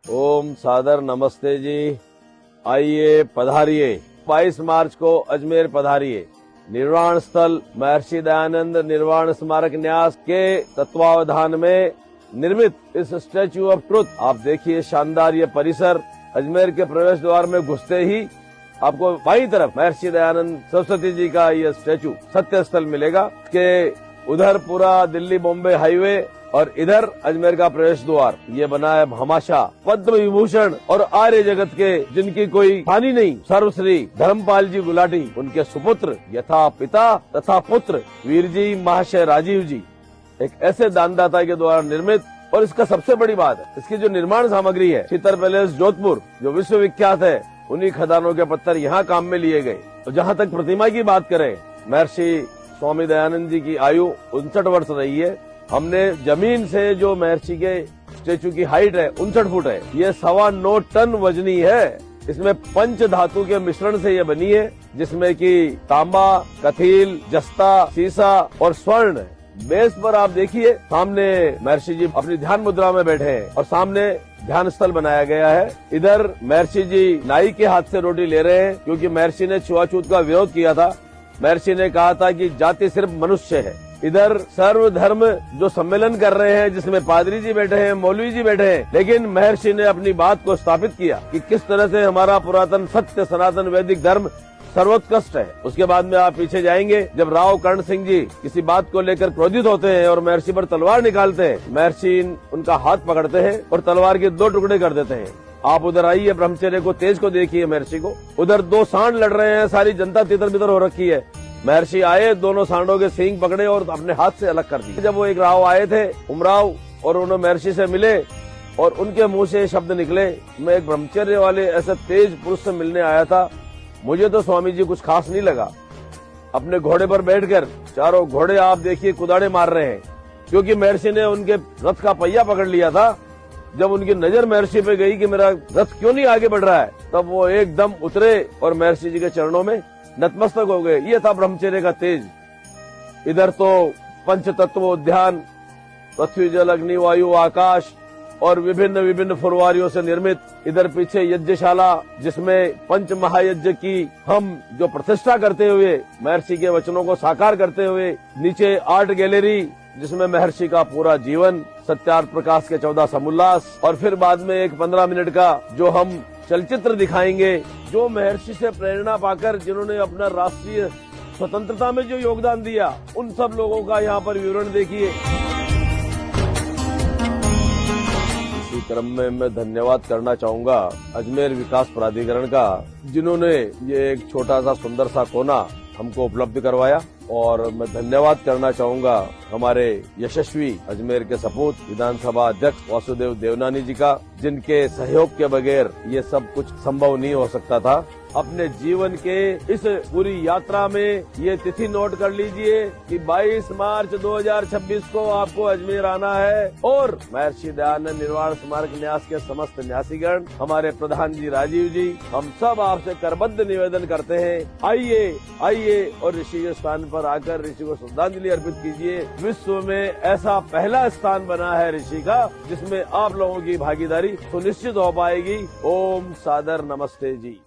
ओम सादर नमस्ते जी। आइए पधारिए। 22 मार्च को अजमेर पधारिए। निर्वाण स्थल महर्षि दयानंद निर्वाण स्मारक न्यास के तत्वावधान में निर्मित इस स्टैच्यू ऑफ ट्रुथ, आप देखिए शानदार ये परिसर। अजमेर के प्रवेश द्वार में घुसते ही आपको बाईं तरफ महर्षि दयानंद सरस्वती जी का ये स्टैच्यू सत्य स्थल मिलेगा। के उधर पूरा दिल्ली बॉम्बे हाईवे और इधर अजमेर का प्रवेश द्वार। ये बना है भामाशाह, पद्म विभूषण और आर्य जगत के जिनकी कोई हानि नहीं, सर्वश्री धर्मपाल जी गुलाटी, उनके सुपुत्र यथा पिता तथा पुत्र वीर जी महाशय राजीव जी, एक ऐसे दानदाता के द्वारा निर्मित। और इसका सबसे बड़ी बात है, इसकी जो निर्माण सामग्री है, चित्तर पैलेस जोधपुर जो विश्व विख्यात है, उन्हीं खदानों के पत्थर यहाँ काम में लिए गए। और जहाँ तक प्रतिमा की बात करें, महर्षि स्वामी दयानंद जी की आयु 59 वर्ष रही है। हमने जमीन से जो महर्षि के स्टेचू की हाइट है 59 फुट है, ये 9.25 टन वजनी है। इसमें पंच धातु के मिश्रण से ये बनी है, जिसमें कि तांबा, कथील, जस्ता, सीसा और स्वर्ण। बेस पर आप देखिए सामने महर्षि जी अपनी ध्यान मुद्रा में बैठे हैं और सामने ध्यान स्थल बनाया गया है। इधर महर्षि जी नाई के हाथ से रोटी ले रहे हैं, क्योंकि महर्षि ने छुआछूत का विरोध किया था। महर्षि ने कहा था कि जाति सिर्फ मनुष्य है। इधर सर्वधर्म जो सम्मेलन कर रहे हैं, जिसमें पादरी जी बैठे हैं, मौलवी जी बैठे हैं, लेकिन महर्षि ने अपनी बात को स्थापित किया कि किस तरह से हमारा पुरातन सत्य सनातन वैदिक धर्म सर्वोत्कृष्ट है। उसके बाद में आप पीछे जाएंगे, जब राव कर्ण सिंह जी किसी बात को लेकर क्रोधित होते हैं और महर्षि पर तलवार निकालते हैं, महर्षि उनका हाथ पकड़ते हैं और तलवार के 2 टुकड़े कर देते हैं। आप उधर आइए, ब्रह्मचर्य को, तेज को देखिए महर्षि को। उधर 2 सांड लड़ रहे हैं, सारी जनता तितर बितर हो रखी है। महर्षि आए, दोनों सांडों के सींग पकड़े और अपने हाथ से अलग कर दिए। जब वो एक राव आए थे, उमराव, और उन्होंने महर्षि से मिले और उनके मुंह से शब्द निकले, मैं एक ब्रह्मचर्य वाले ऐसे तेज पुरुष से मिलने आया था, मुझे तो स्वामी जी कुछ खास नहीं लगा। अपने घोड़े पर बैठकर चारों घोड़े आप देखिए कुदाड़े मार रहे हैं, क्योंकि महर्षि ने उनके रथ का पहिया पकड़ लिया था। जब उनकी नजर महर्षि पे गई कि मेरा रथ क्यों नहीं आगे बढ़ रहा है, तब वो एकदम उतरे और महर्षि जी के चरणों में नतमस्तक हो गए। ये था ब्रह्मचर्य का तेज। इधर तो पंच तत्व उद्यान, पृथ्वी जल अग्नि वायु आकाश और विभिन्न विभिन्न फुलवारियों से निर्मित। इधर पीछे यज्ञशाला, जिसमें पंच महायज्ञ की हम जो प्रतिष्ठा करते हुए, महर्षि के वचनों को साकार करते हुए। नीचे आर्ट गैलरी, जिसमें महर्षि का पूरा जीवन, सत्यार्थ प्रकाश के 14 समुल्लास, और फिर बाद में एक 15 मिनट का जो हम चलचित्र दिखाएंगे, जो महर्षि से प्रेरणा पाकर जिन्होंने अपना राष्ट्रीय स्वतंत्रता में जो योगदान दिया, उन सब लोगों का यहाँ पर विवरण देखिए। इसी क्रम में मैं धन्यवाद करना चाहूंगा अजमेर विकास प्राधिकरण का, जिन्होंने ये एक छोटा सा सुंदर सा कोना हमको उपलब्ध करवाया। और मैं धन्यवाद करना चाहूंगा हमारे यशस्वी अजमेर के सपूत विधानसभा अध्यक्ष वासुदेव देवनानी जी का, जिनके सहयोग के बगैर ये सब कुछ संभव नहीं हो सकता था। अपने जीवन के इस पूरी यात्रा में ये तिथि नोट कर लीजिए कि 22 मार्च 2026 को आपको अजमेर आना है। और महर्षि दयानंद निर्वाण स्मारक न्यास के समस्त न्यासीगण, हमारे प्रधान जी राजीव जी, हम सब आपसे करबद्ध निवेदन करते हैं, आइए और ऋषि के स्थान पर आकर ऋषि को श्रद्धांजलि अर्पित कीजिए। विश्व में ऐसा पहला स्थान बना है ऋषि का, जिसमें आप लोगों की भागीदारी सुनिश्चित हो पाएगी। ओम सादर नमस्ते जी।